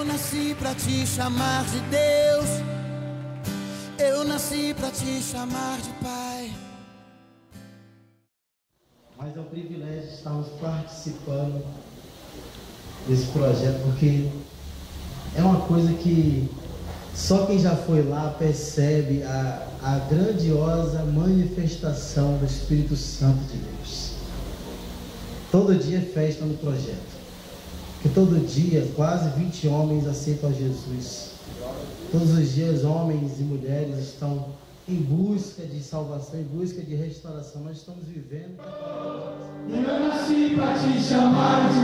Eu nasci pra te chamar de Deus, eu nasci pra te chamar de Pai. Mas é um privilégio estarmos participando desse projeto, porque é uma coisa que só quem já foi lá percebe a grandiosa manifestação do Espírito Santo de Deus. Todo dia é festa no projeto, porque todo dia quase 20 homens aceitam a Jesus. Todos os dias homens e mulheres estão em busca de salvação, em busca de restauração. Nós estamos vivendo. Eu nasci para te chamar de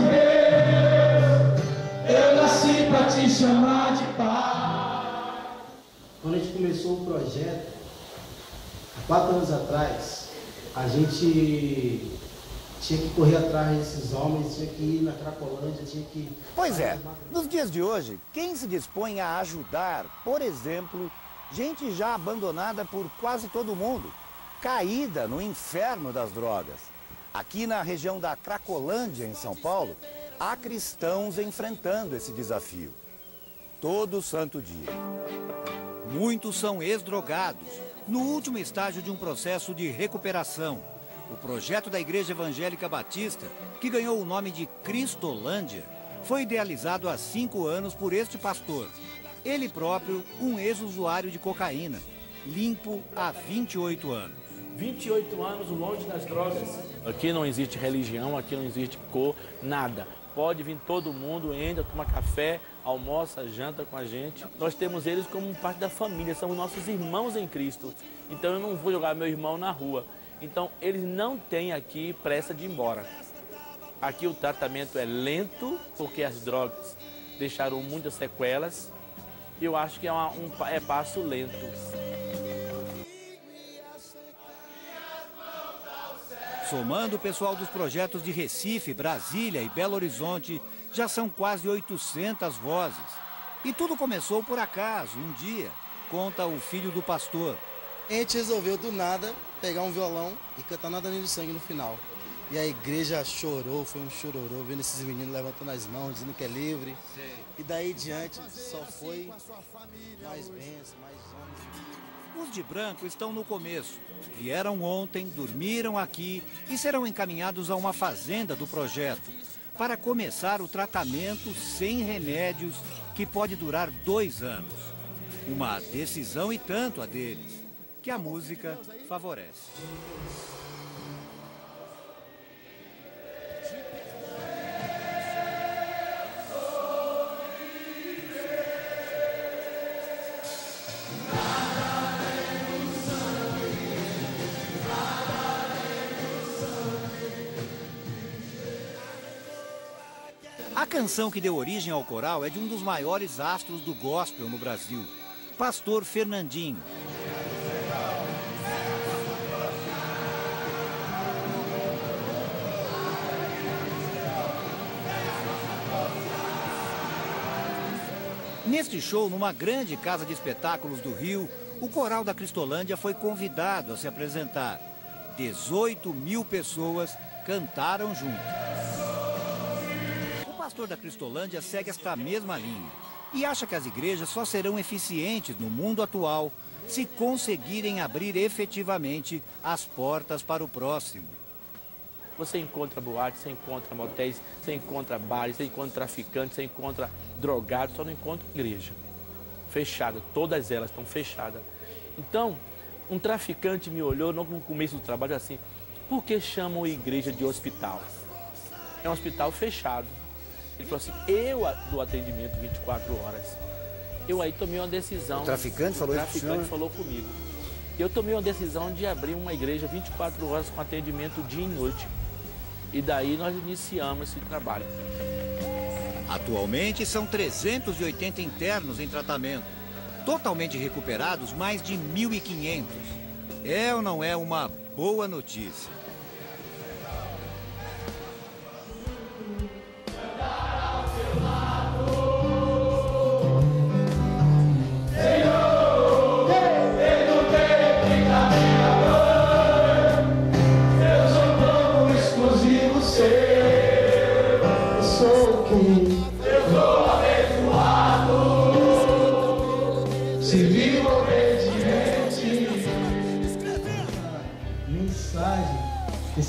Deus, eu nasci para te chamar de Pai. Quando a gente começou o projeto, há 4 anos atrás, a gente tinha que correr atrás desses homens, tinha que ir na Cracolândia, tinha que... Pois é, nos dias de hoje, quem se dispõe a ajudar, por exemplo, gente já abandonada por quase todo mundo, caída no inferno das drogas. Aqui na região da Cracolândia, em São Paulo, há cristãos enfrentando esse desafio. Todo santo dia. Muitos são ex-drogados, no último estágio de um processo de recuperação. O projeto da Igreja Evangélica Batista, que ganhou o nome de Cristolândia, foi idealizado há 5 anos por este pastor. Ele próprio, um ex-usuário de cocaína, limpo há 28 anos. 28 anos longe das drogas. Aqui não existe religião, aqui não existe cor, nada. Pode vir todo mundo, entra, toma café, almoça, janta com a gente. Nós temos eles como parte da família, são nossos irmãos em Cristo. Então eu não vou jogar meu irmão na rua. Então eles não têm aqui pressa de ir embora. Aqui o tratamento é lento, porque as drogas deixaram muitas sequelas. Eu acho que é passo lento. Somando o pessoal dos projetos de Recife, Brasília e Belo Horizonte, já são quase 800 vozes. E tudo começou por acaso, um dia, conta o filho do pastor. A gente resolveu do nada pegar um violão e cantar Nada Nem do Sangue no final. E a igreja chorou, foi um chororô, vendo esses meninos levantando as mãos, dizendo que é livre. Sim. E daí diante só foi mais bênção, mais homens. Os de branco estão no começo. Vieram ontem, dormiram aqui e serão encaminhados a uma fazenda do projeto para começar o tratamento sem remédios que pode durar 2 anos. Uma decisão e tanto a deles, que a música favorece. A canção que deu origem ao coral é de um dos maiores astros do gospel no Brasil, Pastor Fernandinho. Neste show, numa grande casa de espetáculos do Rio, o coral da Cristolândia foi convidado a se apresentar. 18.000 pessoas cantaram junto. O pastor da Cristolândia segue esta mesma linha e acha que as igrejas só serão eficientes no mundo atual se conseguirem abrir efetivamente as portas para o próximo. Você encontra boates, você encontra motéis, você encontra bares, você encontra traficantes, você encontra drogados, só não encontra igreja. Fechada, todas elas estão fechadas. Então, um traficante me olhou no começo do trabalho assim, por que chamam a igreja de hospital? É um hospital fechado. Ele falou assim, eu dou atendimento 24 horas. Eu aí tomei uma decisão. O traficante falou isso? O traficante falou comigo. Eu tomei uma decisão de abrir uma igreja 24 horas com atendimento dia e noite. E daí nós iniciamos esse trabalho. Atualmente são 380 internos em tratamento. Totalmente recuperados, mais de 1.500. É ou não é uma boa notícia? Eu sou abençoado.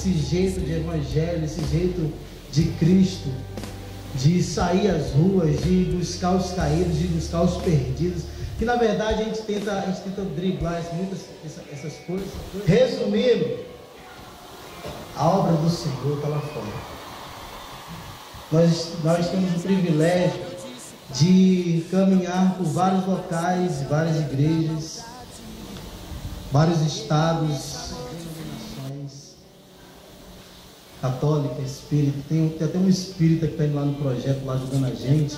esse jeito de evangelho, esse jeito de Cristo, de sair às ruas, de buscar os caídos, de buscar os perdidos, que na verdade a gente tenta driblar essas coisas. Resumindo, a obra do Senhor está lá fora. Nós temos o privilégio de caminhar por vários locais, várias igrejas, vários estados, denominações, católica, espírita. Tem até um espírita que está indo lá no projeto, lá ajudando a gente.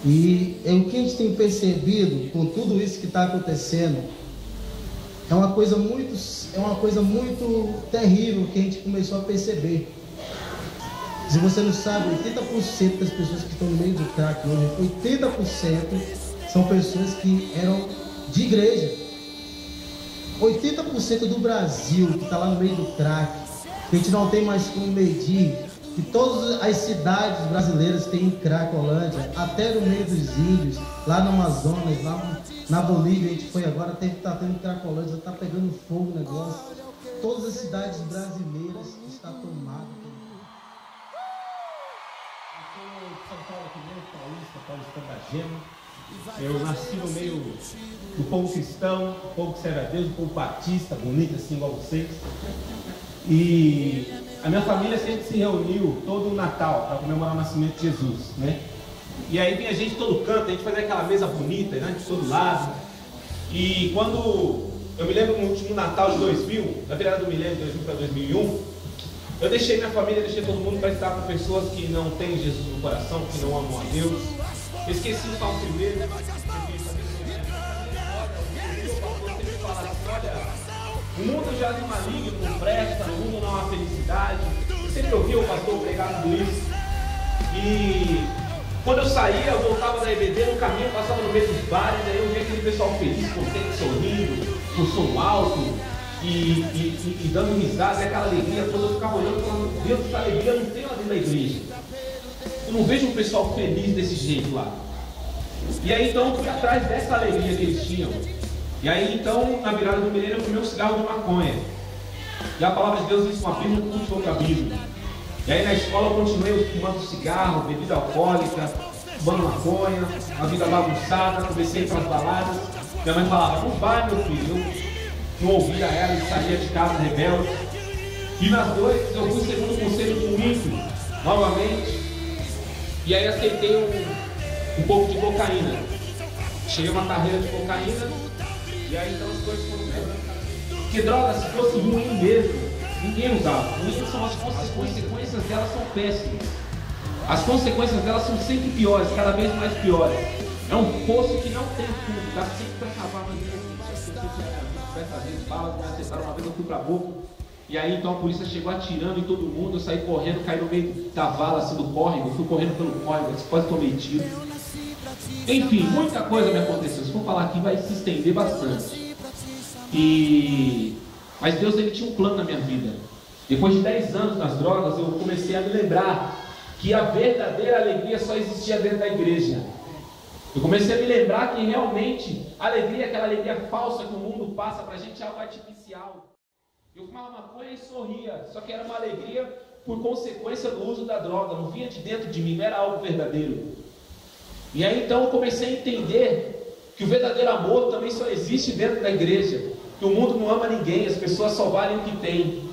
E o que a gente tem percebido com tudo isso que está acontecendo é uma coisa muito terrível que a gente começou a perceber. Se você não sabe, 80% das pessoas que estão no meio do crack hoje, 80% são pessoas que eram de igreja. 80% do Brasil que está lá no meio do crack, a gente não tem mais como medir, que todas as cidades brasileiras têm um cracolândia, até no meio dos índios, lá no Amazonas, lá na Bolívia, a gente foi agora, está tendo cracolândia, está pegando fogo o negócio. Todas as cidades brasileiras estão tomadas. São Paulo aqui mesmo, paulista da Gema. Eu nasci no meio do povo cristão, do povo que serve a Deus, do povo batista, bonito assim igual vocês. E a minha família sempre se reuniu todo o Natal para comemorar o nascimento de Jesus, né? E aí vinha gente de todo canto, a gente fazia aquela mesa bonita, né, de todo lado. E quando eu me lembro no último Natal de 2000, na virada do milênio de 2000 para 2001, eu deixei minha família, deixei todo mundo para estar com pessoas que não têm Jesus no coração, que não amam a Deus. Eu esqueci o Salmo primeiro. O mundo já é maligno, não presta, no mundo não há felicidade. Eu sempre ouvi o pastor pregar tudo isso. E quando eu saía, eu voltava da EBD, no caminho, eu passava no meio dos bares, aí eu via aquele pessoal feliz, contente, sorrindo, com som alto. E dando risada, aquela alegria toda, eu ficava olhando e falando, Deus, essa alegria não tem lá dentro da igreja. Eu não vejo um pessoal feliz desse jeito lá. E aí então eu fui atrás dessa alegria que eles tinham. E aí então, na virada do milênio, eu fumei um cigarro de maconha. E a palavra de Deus diz: uma Bíblia não cultiva outra Bíblia. E aí na escola eu continuei fumando cigarro, bebida alcoólica, fumando maconha, uma vida bagunçada, comecei a ir para as baladas. Minha mãe falava: não vai, meu filho. Eu não ouvia ela e saía de casa rebelde. E nas noites eu fui segundo conselho do ímpio, novamente. E aí aceitei um pouco de cocaína. Cheguei a uma carreira de cocaína. E aí então as coisas foram melhorando. Porque droga, se fosse ruim mesmo, ninguém usava. Ruim são as consequências delas são péssimas. As consequências delas são sempre piores, cada vez mais piores. É um poço que não tem fundo, dá sempre para acabar mais balas, me acertaram uma vez, eu fui pra boca. E aí então a polícia chegou atirando em todo mundo, eu saí correndo, caí no meio da vala assim do córrego, fui correndo pelo córrego, quase tomei tiro. Enfim, muita coisa me aconteceu. Se for falar aqui vai se estender bastante. Mas Deus, ele tinha um plano na minha vida. Depois de 10 anos nas drogas, eu comecei a me lembrar que a verdadeira alegria só existia dentro da igreja. Eu comecei a me lembrar que realmente a alegria, aquela alegria falsa que o mundo passa pra gente, é algo artificial. Eu fumava maconha e sorria, só que era uma alegria por consequência do uso da droga, não vinha de dentro de mim, não era algo verdadeiro. E aí então eu comecei a entender que o verdadeiro amor também só existe dentro da igreja, que o mundo não ama ninguém, as pessoas só valem o que têm.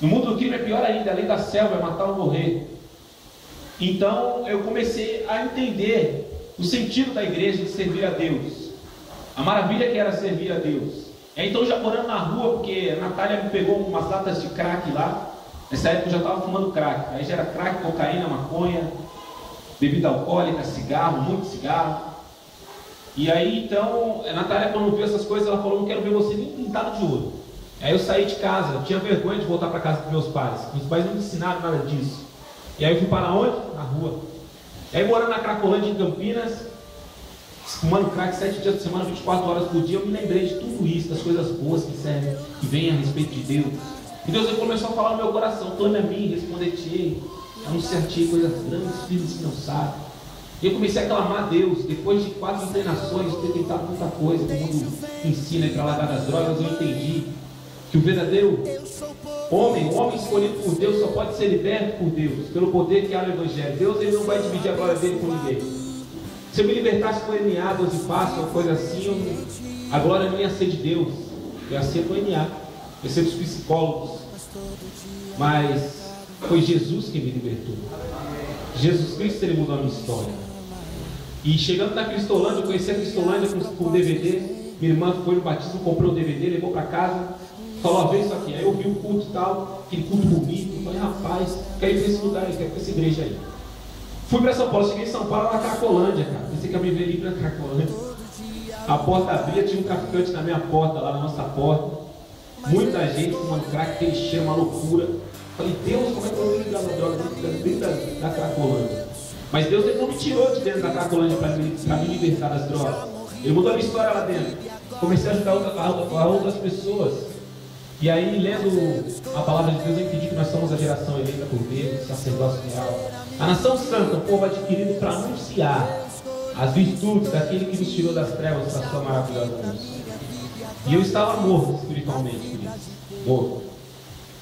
No mundo do crime é pior ainda, além da selva, é matar ou morrer. Então eu comecei a entender o sentido da igreja de servir a Deus, a maravilha que era servir a Deus. E aí, então, já morando na rua, porque a Natália me pegou umas latas de crack lá. Nessa época eu já estava fumando crack. Aí já era crack, cocaína, maconha, bebida alcoólica, cigarro, muito cigarro. E aí então, a Natália, quando viu essas coisas, ela falou: não quero ver você nem pintado de ouro. Aí eu saí de casa, eu tinha vergonha de voltar para casa dos meus pais. Meus pais não me ensinaram nada disso. E aí eu fui para onde? Na rua. E aí, morando na Cracolândia, em Campinas, fumando crack 7 dias por semana, 24 horas por dia, eu me lembrei de tudo isso, das coisas boas que servem, que vêm a respeito de Deus. E Deus começou a falar no meu coração: clame a mim, responder-te-ei, anunciar-te-ei coisas grandes, firmes que não sabe. E eu comecei a clamar a Deus. Depois de 4 internações, ter tentado muita coisa, o mundo ensina para largar das drogas, eu entendi que o verdadeiro homem, o homem escolhido por Deus, só pode ser liberto por Deus, pelo poder que há no Evangelho. Deus, ele não vai dividir a glória dele com ninguém. Se eu me libertasse com NA, 12 passos, uma coisa assim, a glória não ia ser de Deus, ia ser com NA, ia ser dos psicólogos. Mas foi Jesus que me libertou. Jesus Cristo, ele mudou a minha história. E chegando na Cristolândia, eu conheci a Cristolândia com DVD. Minha irmã foi no batismo, comprou o DVD, levou para casa, falou: vê isso aqui. Aí eu vi o culto e tal, aquele culto bonito. Eu falei: rapaz, quero ir para esse lugar, quero ir para essa igreja aí. Fui para São Paulo, cheguei em São Paulo, na Cracolândia, cara. Pensei que eu me veria para Cracolândia. A porta abria, tinha um traficante na minha porta, lá na nossa porta. Muita gente fumando crack, aquele cheiro, uma loucura. Falei: Deus, como é que eu vou ligar na droga dentro da Cracolândia? Mas Deus, ele não me tirou de dentro da Cracolândia para me libertar das drogas. Ele mudou a minha história lá dentro. Comecei a ajudar outras pessoas. E aí, lendo a palavra de Deus, eu entendi que nós somos a geração eleita por Deus, sacerdócio real, a nação santa, o povo adquirido para anunciar as virtudes daquele que nos tirou das trevas para a sua maravilhosa luz. E eu estava morto espiritualmente, queridos. Morto.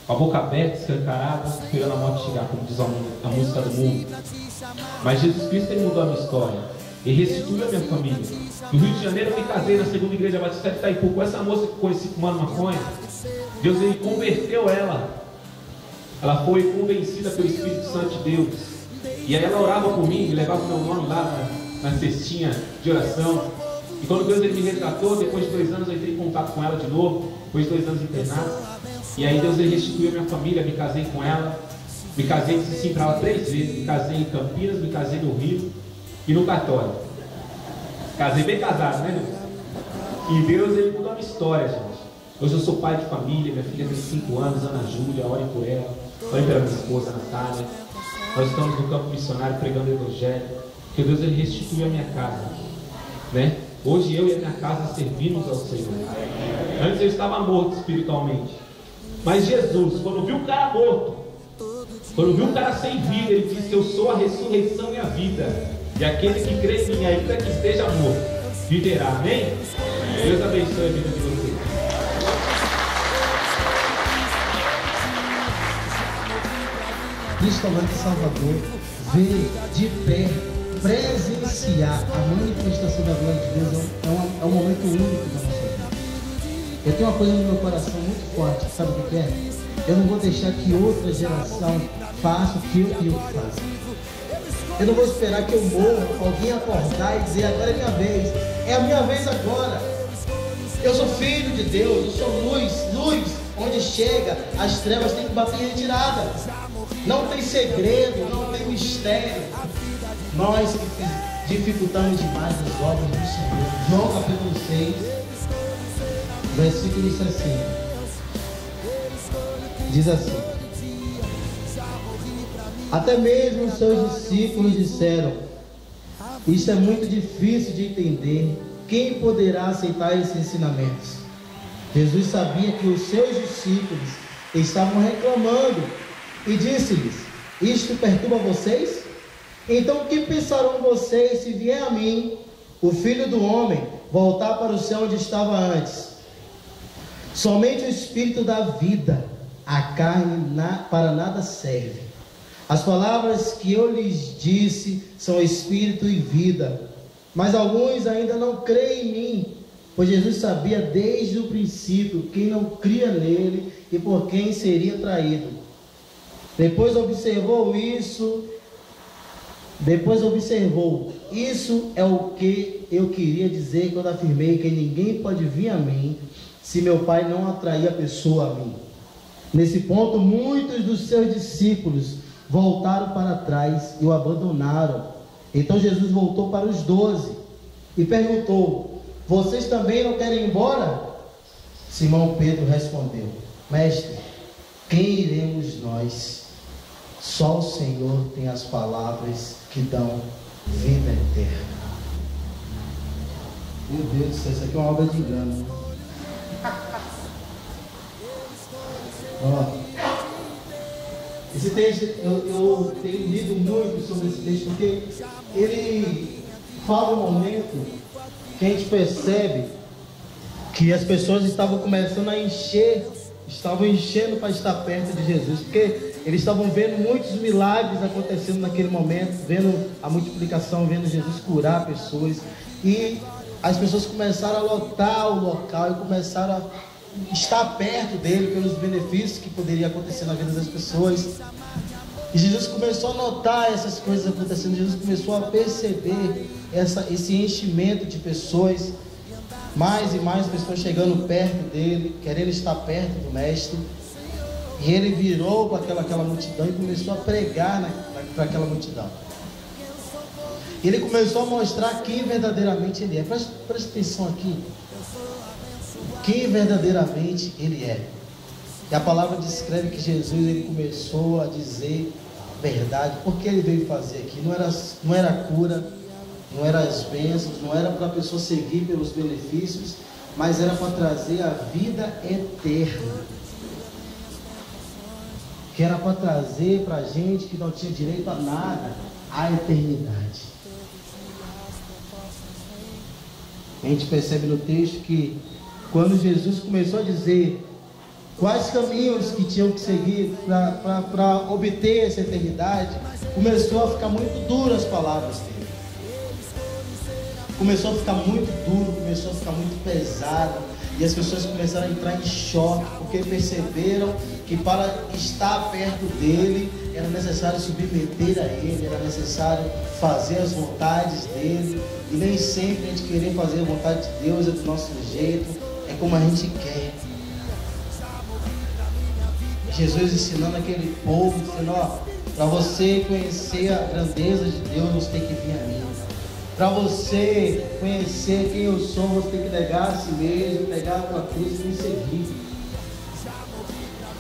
Com a boca aberta, escancarada, esperando a morte chegar, como diz a música do mundo. Mas Jesus Cristo, ele mudou a minha história. Ele restituiu a minha família. No Rio de Janeiro, eu me casei na segunda igreja batista de Itaipu com essa moça que eu conheci fumando maconha. Deus, ele converteu ela. Ela foi convencida pelo Espírito Santo de Deus. E aí ela orava por mim, levava o meu nome lá na cestinha de oração. E quando Deus, ele me resgatou, depois de 2 anos eu entrei em contato com ela de novo, depois de 2 anos internado. E aí Deus, ele restituiu a minha família, me casei com ela. Me casei, disse sim para ela 3 vezes. Me casei em Campinas, me casei no Rio e no cartório. Casei bem casado, né, Deus? E Deus, ele mudou a minha história, gente. Hoje eu sou pai de família, minha filha tem 5 anos, Ana Júlia, orem por ela, orem pela minha esposa, Natália. Nós estamos no campo missionário pregando o Evangelho, porque Deus, ele restituiu a minha casa, né? Hoje eu e a minha casa servimos ao Senhor. Antes eu estava morto espiritualmente, mas Jesus, quando viu o cara morto, quando viu um cara sem vida, ele disse: eu sou a ressurreição e a vida, e aquele que crê em mim, ainda que esteja morto, viverá. Amém? Deus abençoe a vida de vocês. Cristolândia de Salvador ver de pé, presenciar a manifestação da glória de Deus é um momento único da nossa vida. Eu tenho uma coisa no meu coração muito forte, sabe o que é? Eu não vou deixar que outra geração faça o que eu tenho que fazer. Eu não vou esperar que eu morra, alguém acordar e dizer: agora é minha vez. É a minha vez agora. Eu sou filho de Deus, eu sou luz. Onde chega, as trevas têm que bater em retirada. Não tem segredo, não tem mistério. Nós que dificultamos demais as obras do Senhor. João capítulo 6, versículo 60. Diz assim: até mesmo os seus discípulos disseram: isso é muito difícil de entender. Quem poderá aceitar esses ensinamentos? Jesus sabia que os seus discípulos estavam reclamando e disse-lhes: isto perturba vocês? Então o que pensarão vocês se vier a mim, o Filho do Homem, voltar para o céu onde estava antes? Somente o Espírito dá vida, a carne para nada serve. As palavras que eu lhes disse são espírito e vida, mas alguns ainda não creem em mim, pois Jesus sabia desde o princípio quem não cria nele e por quem seria traído. Depois observou, isso é o que eu queria dizer quando afirmei que ninguém pode vir a mim se meu Pai não atrair a pessoa a mim. Nesse ponto, muitos dos seus discípulos voltaram para trás e o abandonaram. Então Jesus voltou para os 12 e perguntou: vocês também não querem ir embora? Simão Pedro respondeu: mestre, quem iremos nós? Só o Senhor tem as palavras que dão vida eterna. Meu Deus do céu, isso aqui é uma obra de engano. Esse texto, eu tenho lido muito sobre esse texto, porque ele fala um momento que a gente percebe que as pessoas estavam começando a encher estavam enchendo para estar perto de Jesus, porque eles estavam vendo muitos milagres acontecendo naquele momento, vendo a multiplicação, vendo Jesus curar pessoas, e as pessoas começaram a lotar o local e começaram a estar perto dele pelos benefícios que poderiam acontecer na vida das pessoas. E Jesus começou a notar essas coisas acontecendo, Jesus começou a perceber esse enchimento de pessoas, mais e mais pessoas chegando perto dele, querendo estar perto do Mestre. E ele virou para aquela multidão e começou a pregar para aquela multidão. Ele começou a mostrar quem verdadeiramente ele é. Preste atenção aqui. Quem verdadeiramente ele é. E a palavra descreve que Jesus, ele começou a dizer a verdade. Porque ele veio fazer aqui? Não era cura, não era as bênçãos, não era para a pessoa seguir pelos benefícios, mas era para trazer a vida eterna. Que era para trazer para a gente que não tinha direito a nada, a eternidade. A gente percebe no texto que quando Jesus começou a dizer quais caminhos que tinham que seguir para obter essa eternidade, começou a ficar muito duro as palavras dele. Começou a ficar muito duro, começou a ficar muito pesado, e as pessoas começaram a entrar em choque, porque perceberam que para estar perto dele era necessário submeter a ele, era necessário fazer as vontades dele, e nem sempre a gente querer fazer a vontade de Deus é do nosso jeito, é como a gente quer. Jesus ensinando aquele povo, dizendo, ó, para você conhecer a grandeza de Deus, você tem que vir a mim. Para você conhecer quem eu sou, você tem que negar a si mesmo, pegar a tua cruz e me seguir.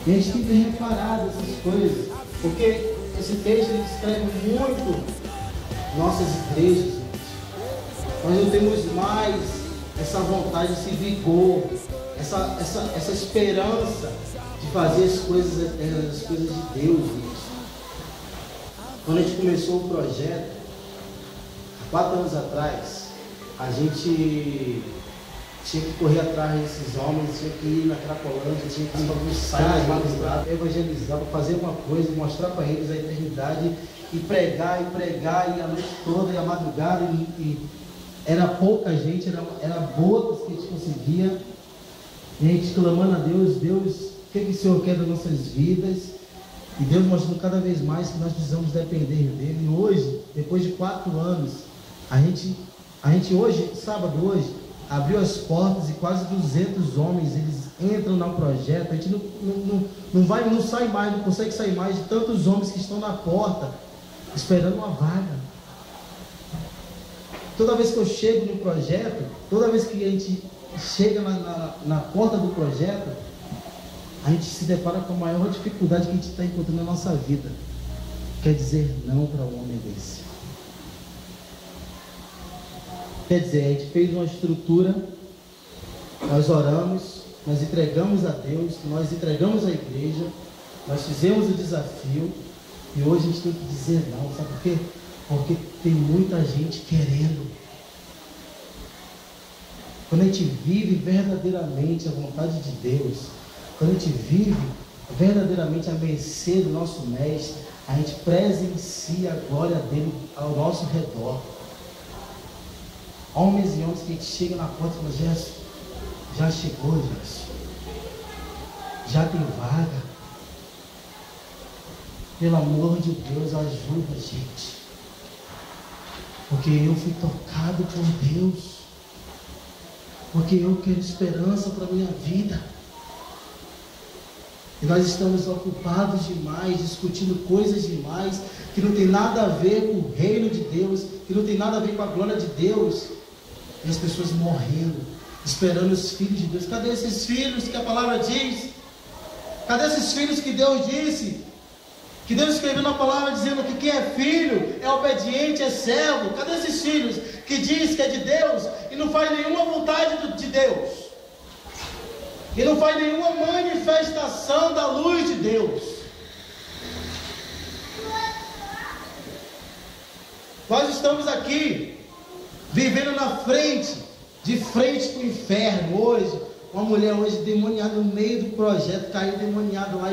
E a gente tem que ter reparado essas coisas, porque esse texto ele descreve muito nossas igrejas. Nós não temos mais essa vontade, esse vigor, essa esperança de fazer as coisas eternas, as coisas de Deus. Quando a gente começou o projeto, 4 anos atrás, a gente tinha que correr atrás desses homens, tinha que ir na Cracolândia, tinha que ir para buscar, evangelizar, para fazer uma coisa, mostrar para eles a eternidade, e pregar, e a noite toda, e a madrugada, e era pouca gente, era boas que a gente conseguia, e a gente clamando a Deus, Deus, o que o Senhor quer das nossas vidas? E Deus mostrando cada vez mais que nós precisamos depender dele. E hoje, depois de 4 anos, a gente hoje, sábado hoje, abriu as portas e quase 200 homens, eles entram no projeto. A gente não sai mais, não consegue sair mais de tantos homens que estão na porta, esperando uma vaga. Toda vez que eu chego no projeto, toda vez que a gente chega na porta do projeto, a gente se depara com a maior dificuldade que a gente está encontrando na nossa vida. Quer dizer não para um homem desse. Quer dizer, a gente fez uma estrutura, nós oramos, nós entregamos a Deus, nós entregamos a igreja, nós fizemos o desafio, e hoje a gente tem que dizer não. Sabe por quê? Porque tem muita gente querendo. Quando a gente vive verdadeiramente a vontade de Deus, quando a gente vive verdadeiramente a mercê do nosso Mestre, a gente presencia a glória dele ao nosso redor. Homens e homens que a gente chega na porta e fala, Gerson, já chegou, Gerson. Já tem vaga. Pelo amor de Deus, ajuda a gente. Porque eu fui tocado por Deus. Porque eu quero esperança para a minha vida. E nós estamos ocupados demais, discutindo coisas demais, que não tem nada a ver com o reino de Deus, que não tem nada a ver com a glória de Deus. E as pessoas morrendo, esperando os filhos de Deus. Cadê esses filhos que a palavra diz? Cadê esses filhos que Deus disse? Que Deus escreveu na palavra dizendo que quem é filho é obediente, é servo. Cadê esses filhos que diz que é de Deus e não faz nenhuma vontade de Deus? E não faz nenhuma manifestação da luz de Deus. Nós estamos aqui, vivendo de frente para o inferno hoje, uma mulher hoje demoniada no meio do projeto, caiu demoniada lá,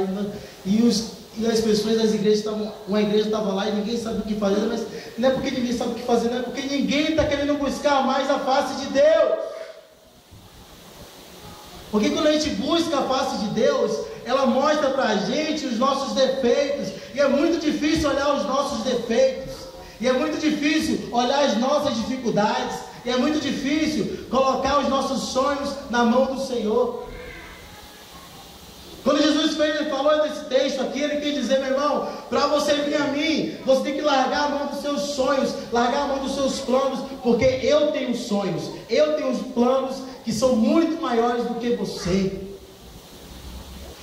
e as pessoas das igrejas estavam, uma igreja estava lá e ninguém sabe o que fazer, mas não é porque ninguém sabe o que fazer, não é porque ninguém está querendo buscar mais a face de Deus. Porque quando a gente busca a face de Deus, ela mostra para a gente os nossos defeitos, e é muito difícil olhar os nossos defeitos, e é muito difícil olhar as nossas dificuldades, e é muito difícil colocar os nossos sonhos na mão do Senhor. Quando Jesus falou desse texto aqui, ele quis dizer, meu irmão, para você vir a mim, você tem que largar a mão dos seus sonhos, largar a mão dos seus planos, porque eu tenho sonhos, eu tenho planos que são muito maiores do que você.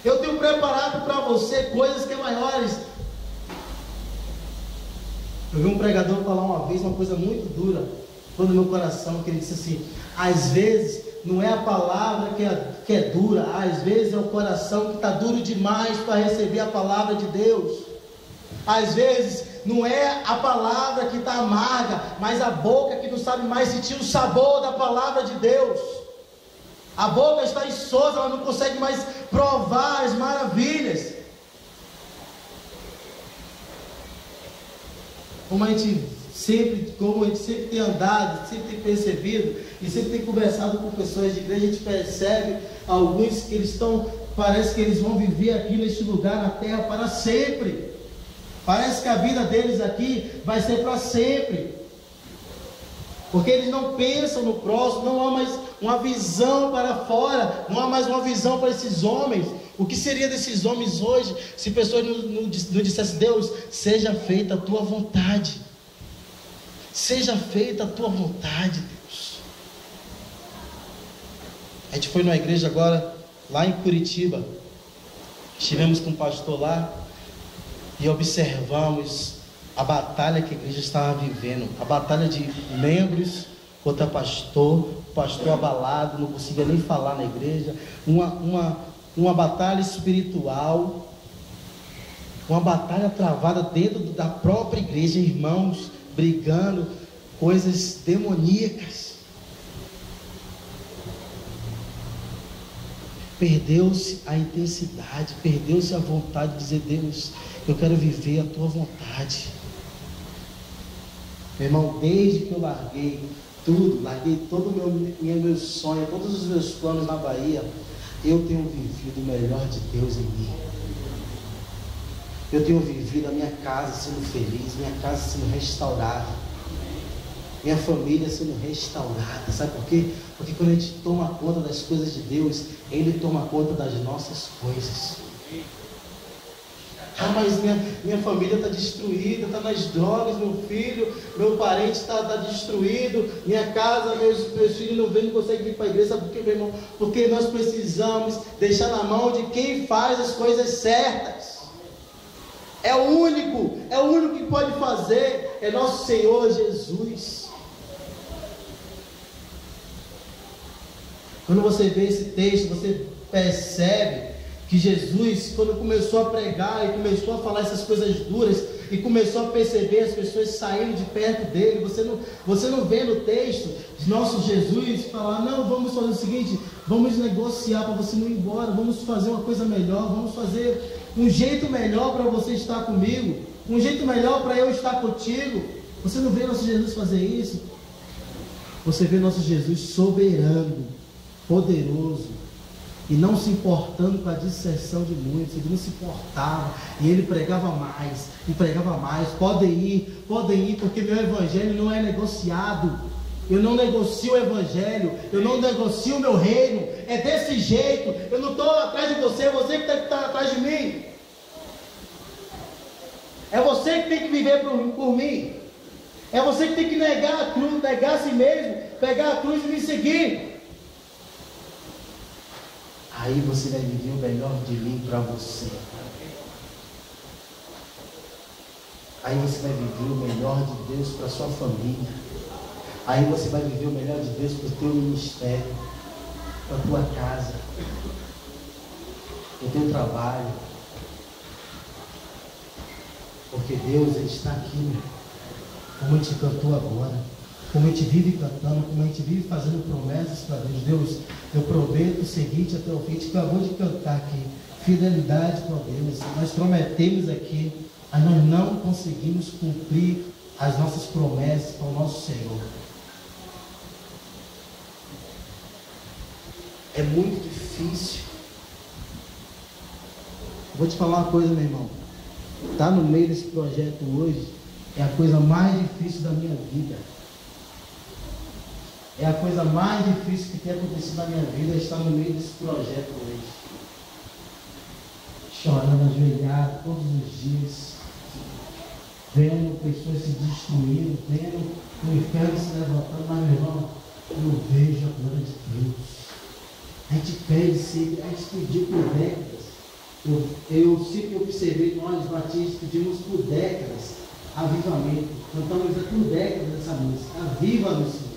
Eu tenho preparado para você coisas que são maiores. Eu vi um pregador falar uma vez uma coisa muito dura, no meu coração, que ele disse assim: às vezes não é a palavra que é dura, às vezes é o coração que está duro demais para receber a palavra de Deus. Às vezes não é a palavra que está amarga, mas a boca que não sabe mais sentir o sabor da palavra de Deus. A boca está insossa, ela não consegue mais provar as maravilhas. Como a gente sempre tem andado, sempre tem percebido e sempre tem conversado com pessoas de igreja, a gente percebe alguns que eles parece que eles vão viver aqui neste lugar na terra para sempre. Parece que a vida deles aqui vai ser para sempre, porque eles não pensam no próximo, não há mais uma visão para fora, não há mais uma visão para esses homens. O que seria desses homens hoje se pessoas não dissessem: Deus, seja feita a tua vontade, seja feita a tua vontade, Deus. A gente foi numa igreja agora, lá em Curitiba, estivemos com um pastor lá e observamos a batalha que a igreja estava vivendo, a batalha de membros contra pastor, o pastor abalado, não conseguia nem falar na igreja, uma batalha espiritual, uma batalha travada dentro da própria igreja, irmãos brigando, coisas demoníacas. Perdeu-se a intensidade, perdeu-se a vontade de dizer: Deus, eu quero viver a tua vontade. Meu irmão, desde que eu larguei tudo, larguei todo o meu sonho, todos os meus planos na Bahia, eu tenho vivido o melhor de Deus em mim. Eu tenho vivido a minha casa sendo feliz, minha casa sendo restaurada, minha família sendo restaurada. Sabe por quê? Porque quando a gente toma conta das coisas de Deus, Ele toma conta das nossas coisas. Ah, mas minha família está destruída, está nas drogas, meu filho, meu parente está destruído, minha casa, meus filhos não vêm, não conseguem vir para a igreja. Sabe por quê, meu irmão? Porque nós precisamos deixar na mão de quem faz as coisas certas. É o único que pode fazer, é nosso Senhor Jesus. Quando você vê esse texto, você percebe que Jesus, quando começou a pregar e começou a falar essas coisas duras e começou a perceber as pessoas saindo de perto dele, você não vê no texto nosso Jesus falar: não, vamos fazer o seguinte, vamos negociar para você não ir embora, vamos fazer uma coisa melhor, vamos fazer um jeito melhor para você estar comigo, um jeito melhor para eu estar contigo. Você não vê nosso Jesus fazer isso? Você vê nosso Jesus soberano, poderoso, e não se importando com a disserção de muitos. Ele não se importava, e ele pregava mais, e pregava mais. Podem ir, porque meu evangelho não é negociado. Eu não negocio o evangelho, eu não negocio o meu reino. É desse jeito. Eu não estou atrás de você, é você que tem que estar atrás de mim. É você que tem que viver por mim. É você que tem que negar a cruz, negar a si mesmo, pegar a cruz e me seguir. Aí você vai viver o melhor de mim para você. Aí você vai viver o melhor de Deus para a sua família. Aí você vai viver o melhor de Deus para o teu ministério, para a tua casa, para o teu trabalho. Porque Deus, Ele está aqui, como a gente cantou agora. como a gente vive cantando, como a gente vive fazendo promessas para Deus. Deus, eu prometo o seguinte até o fim. A gente acabou de cantar aqui, fidelidade com Deus. Nós prometemos aqui, mas nós não conseguimos cumprir as nossas promessas com o nosso Senhor. É muito difícil. Vou te falar uma coisa, meu irmão. Estar no meio desse projeto hoje é a coisa mais difícil da minha vida. É a coisa mais difícil que tem acontecido na minha vida, é estar no meio desse projeto hoje. Chorando, ajoelhado todos os dias, vendo pessoas se destruindo, vendo o inferno se levantando. Mas, meu irmão, eu vejo a glória de Deus. A gente pede sempre, a gente pediu por décadas. Eu sempre observei que nós batistas pedimos por décadas avivamento. Cantamos por décadas essa música. Aviva-nos, Senhor.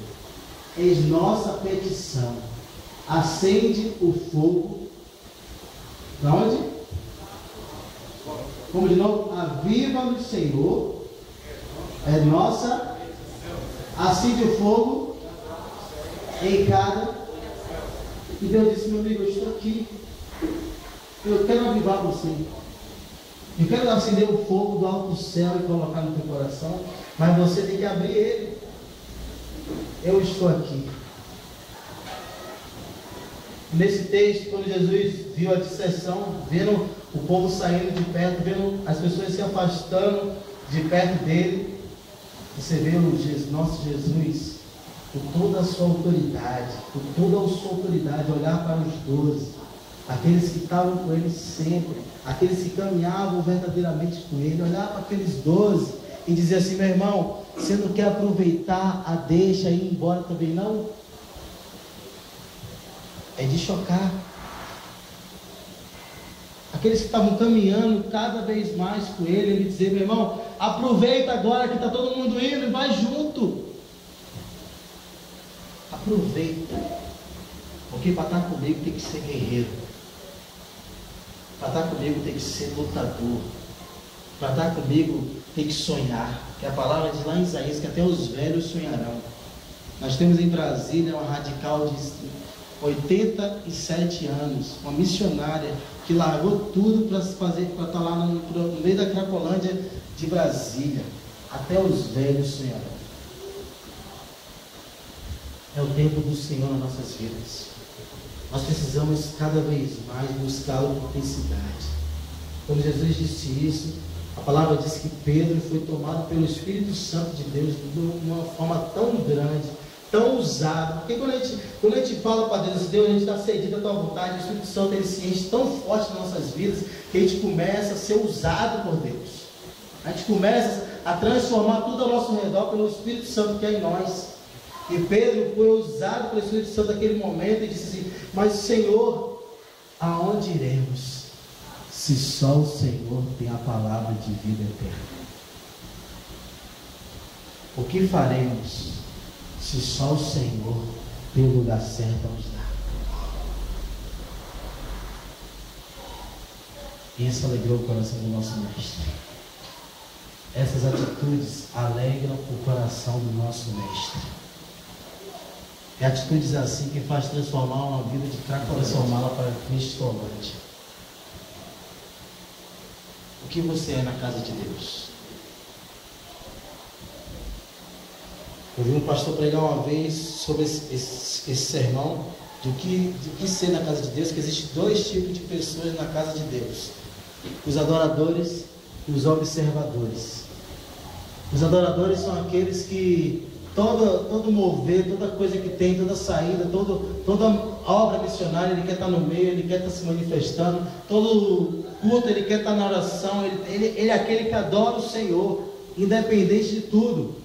Eis nossa petição. Acende o fogo. Para onde? Como de novo? Aviva-nos, Senhor. É nossa. Acende o fogo em cada. E Deus disse, meu amigo, eu estou aqui. Eu quero avivar você. Eu quero acender o fogo do alto céu e colocar no teu coração. Mas você tem que abrir ele. Eu estou aqui. Nesse texto, quando Jesus viu a dissensão, vendo o povo saindo de perto, vendo as pessoas se afastando de perto dele, você vê o nosso Jesus, com toda a sua autoridade, olhar para os 12, aqueles que estavam com ele sempre, aqueles que caminhavam verdadeiramente com ele, olhar para aqueles 12 e dizer assim, meu irmão, você não quer aproveitar a deixa e ir embora também não? É de chocar. Aqueles que estavam caminhando cada vez mais com ele dizer, meu irmão, aproveita agora que está todo mundo indo e vai junto. Aproveita. Porque para estar comigo tem que ser guerreiro. Para estar comigo tem que ser lutador. Para estar comigo tem que sonhar. Que a palavra diz lá em Isaías que até os velhos sonharão. Nós temos em Brasília uma radical de 87 anos, uma missionária que largou tudo para estar lá no meio da Cracolândia de Brasília. Até os velhos sonharão. É o tempo do Senhor nas nossas vidas. Nós precisamos cada vez mais buscá-lo com intensidade. Quando Jesus disse isso, a palavra diz que Pedro foi tomado pelo Espírito Santo de Deus de uma forma tão grande, tão usada. Porque quando a gente fala para Deus, Deus, a gente está cedido à tua vontade, o Espírito Santo ele se enche tão forte nas nossas vidas que a gente começa a ser usado por Deus. A gente começa a transformar tudo ao nosso redor pelo Espírito Santo que é em nós. E Pedro foi usado pelo Espírito Santo naquele momento e disse assim, mas Senhor, aonde iremos? Se só o Senhor tem a palavra de vida eterna. O que faremos se só o Senhor tem o lugar certo a nos dar? Isso alegrou o coração do nosso mestre. Essas atitudes alegram o coração do nosso mestre. É atitudes assim que faz transformar uma vida de Cracolândia, transformá-la para Cristolândia. O que você é na casa de Deus? Eu vi um pastor pregar uma vez sobre esse sermão do que ser na casa de Deus, que existem 2 tipos de pessoas na casa de Deus: os adoradores e os observadores. Os adoradores são aqueles que todo mover, toda coisa que tem, toda saída, toda obra missionária, ele quer estar no meio, ele quer estar se manifestando, todo culto, ele quer estar na oração, ele é aquele que adora o Senhor, independente de tudo.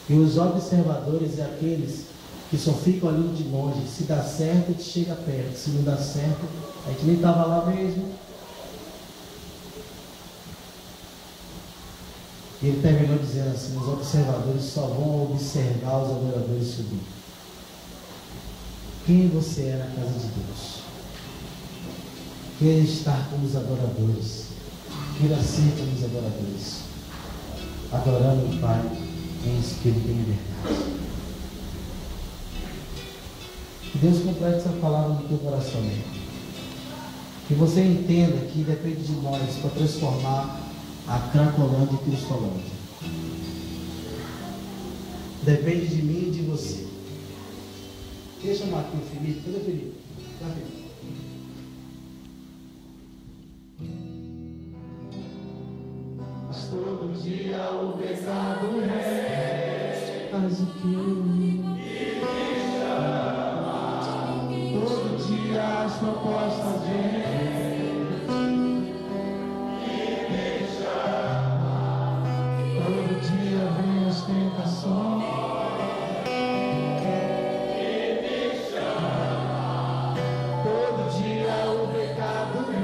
E os observadores é aqueles que só ficam olhando de longe. Se dá certo, a gente chega perto, se não dá certo, a gente nem estava lá mesmo. E ele terminou dizendo assim, os observadores só vão observar os adoradores subir. Quem você é na casa de Deus? Queira estar com os adoradores. Queira ser com os adoradores. Adorando o Pai, em espírito e em verdade. Que Deus complete essa palavra no teu coração, meu irmão. Que você entenda que depende de nós para transformar a Cracolândia em Cristolândia. Depende de mim e de você. Deixa eu chamar aqui o Felipe. Cadê o Felipe? Tá, Felipe? Todo dia o pecado resta, mas o que todo dia as propostas vêm, todo dia vem as tentações, todo dia o pecado vem.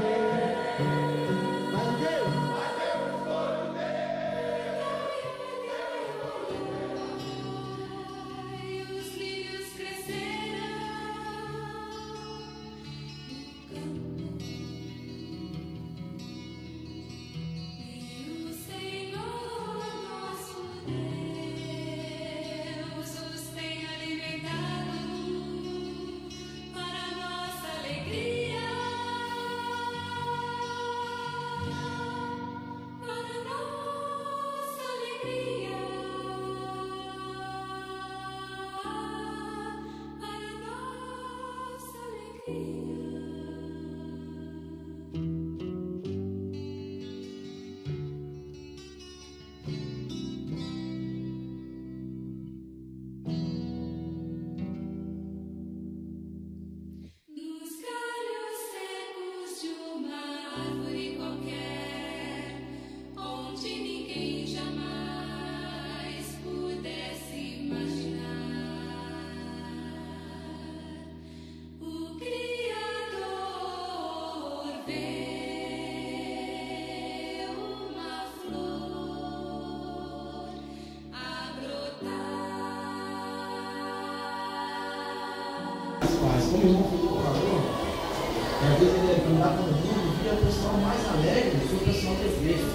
Como o irmão Felipe falou, às vezes ele andar com o mundo, via o pessoal mais alegre foi o pessoal da igreja.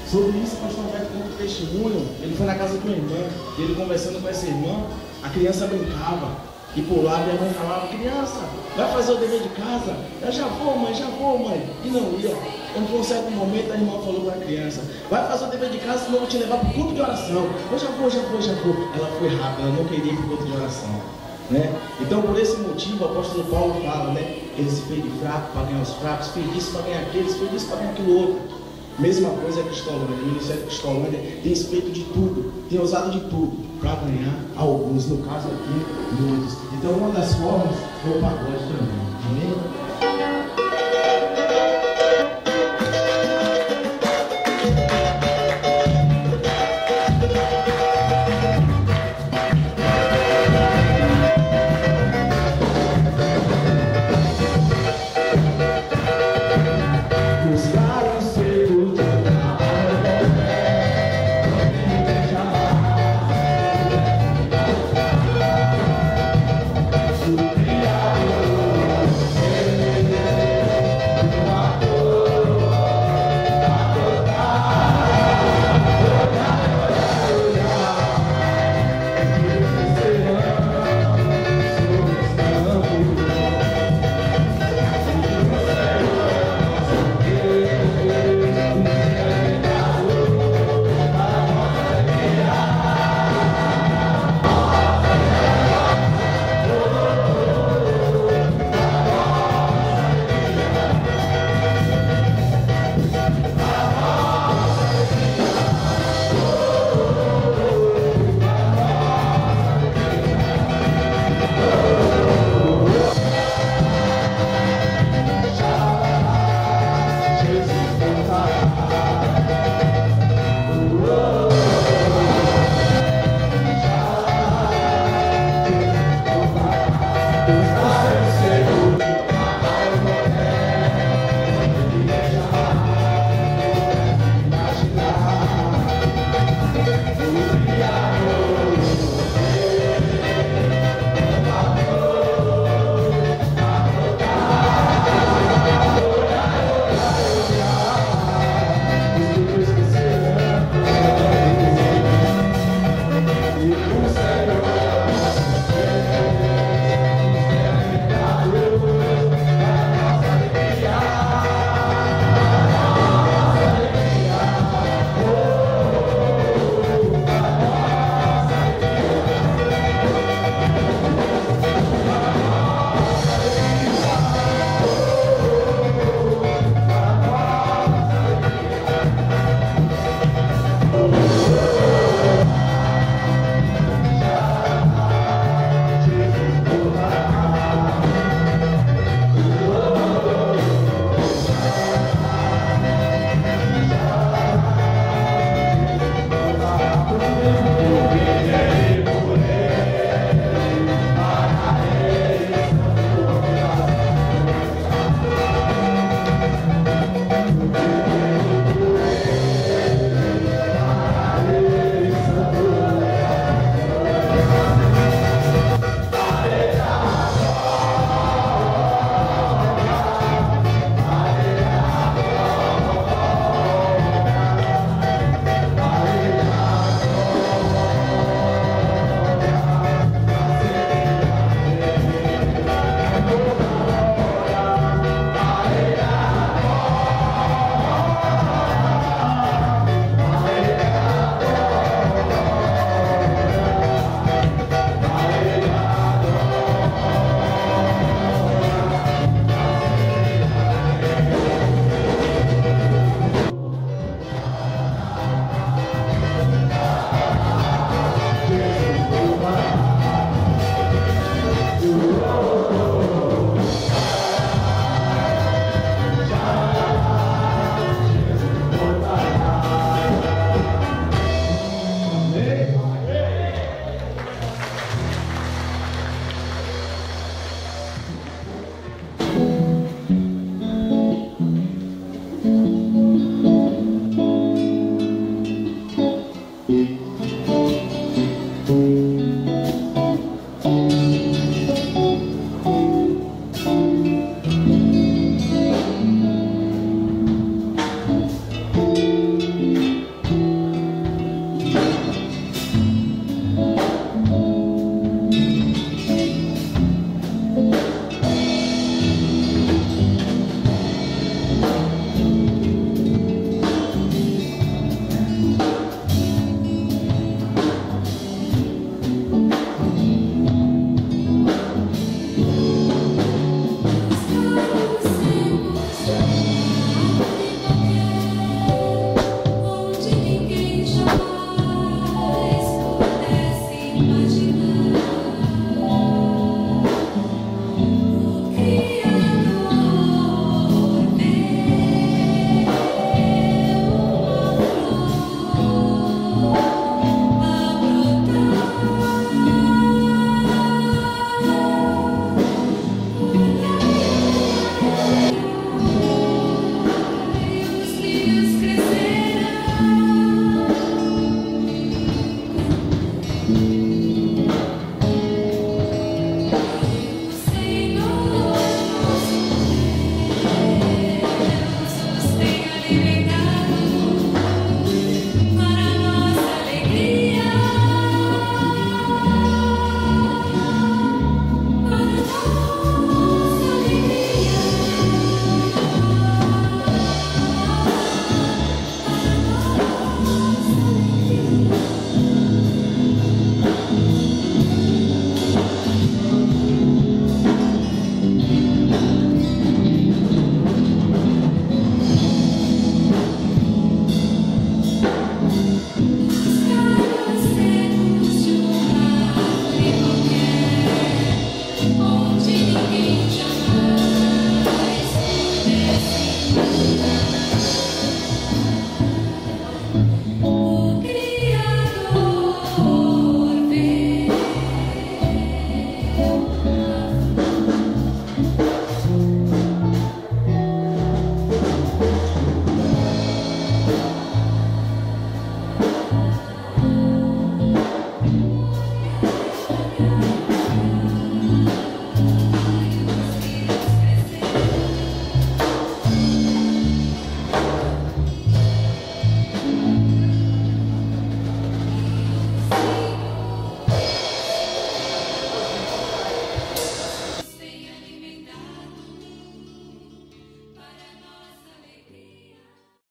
Sobre isso, o pastor Roberto conta um testemunho. Ele foi na casa de uma irmã, e ele conversando com essa irmã, a criança brincava, e por lá minha mãe falava: criança, vai fazer o dever de casa? Eu já vou, mãe, e não ia. Quando foi um certo momento, a irmã falou para a criança: vai fazer o dever de casa, senão eu vou te levar para o culto de oração. Eu já vou. Ela foi rápida, ela não queria ir para o culto de oração. Né? Então, por esse motivo, o apóstolo Paulo fala, né? Ele se fez de fraco para ganhar os fracos, fez isso para ganhar aqueles, fez isso para ganhar aquilo outro. Mesma coisa é Cristolândia. O Ministério Cristolândia tem feito de tudo, tem usado de tudo para ganhar alguns, no caso aqui, muitos. Então, uma das formas é o pagode também. Amém?